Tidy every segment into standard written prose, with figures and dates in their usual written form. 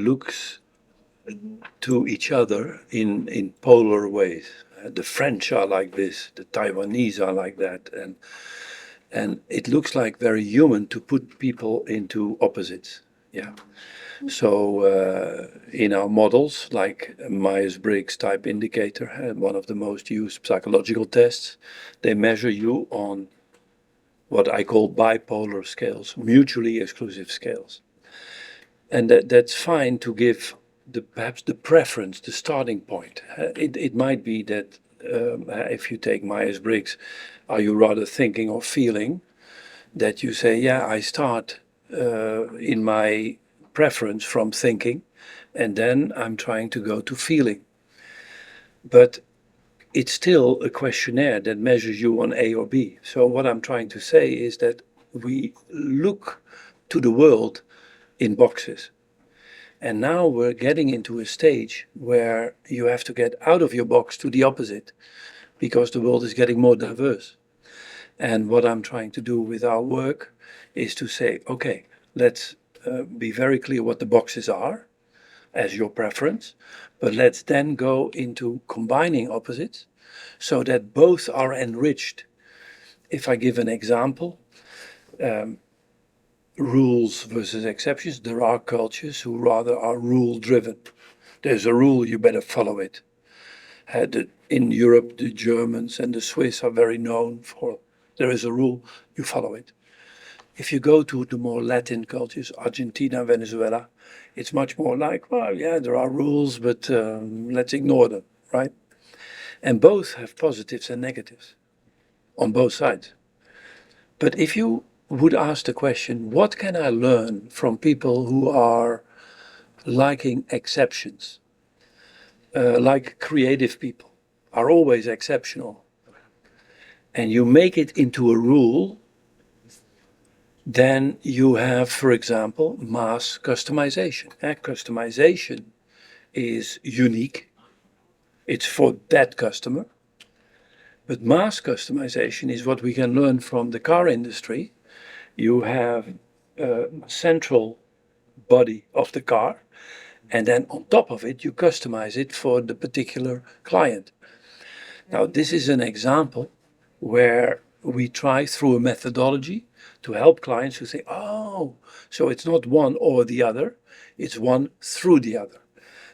looks to each other in polar ways. The French are like this, the Taiwanese are like that, and it looks like very human to put people into opposites. Yeah. So in our models, like Myers-Briggs type indicator, one of the most used psychological tests, they measure you on what I call bipolar scales, mutually exclusive scales. And that's fine to give perhaps the preference, the starting point. It might be that if you take Myers-Briggs, are you rather thinking or feeling, that you say, yeah, I start in my preference from thinking, and then I'm trying to go to feeling. But it's still a questionnaire that measures you on A or B. So what I'm trying to say is that we look to the world in boxes. And now we're getting into a stage where you have to get out of your box to the opposite, because the world is getting more diverse. And what I'm trying to do with our work is to say, okay, let's be very clear what the boxes are as your preference, but let's then go into combining opposites so that both are enriched. If I give an example, rules versus exceptions, there are cultures who rather are rule driven. There's a rule, you better follow it. In Europe, the Germans and the Swiss are very known for, there is a rule, you follow it. If you go to the more Latin cultures, Argentina, Venezuela, it's much more like, well, yeah, there are rules, but let's ignore them, right? And both have positives and negatives on both sides. But if you would ask the question, what can I learn from people who are liking exceptions? Like creative people are always exceptional. And you make it into a rule, then you have, for example, mass customization. Customization is unique. It's for that customer. But mass customization is what we can learn from the car industry. You have a central body of the car, and then on top of it, you customize it for the particular client. Now, this is an example where we try through a methodology to help clients who say, oh, so it's not one or the other, it's one through the other.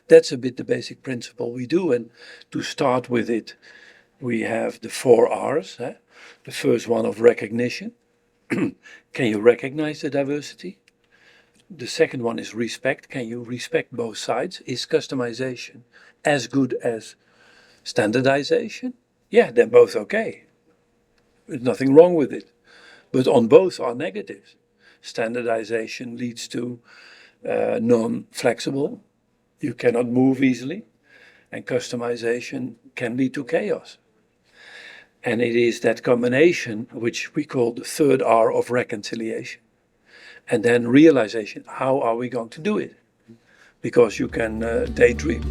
That's a bit the basic principle we do. And to start with it, we have the 4 R's. The first one of recognition. Can you recognize the diversity? The second one is respect. Can you respect both sides? Is customization as good as standardization? Yeah, they're both okay. There's nothing wrong with it. But on both are negatives. Standardization leads to non-flexible. You cannot move easily. And customization can lead to chaos. And it is that combination which we call the 3rd R of reconciliation. And then realization, how are we going to do it? Because you can daydream.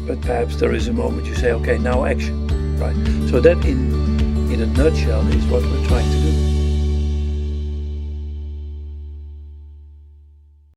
But perhaps there is a moment you say, okay, now action, right? So that in a nutshell is what we're trying to do.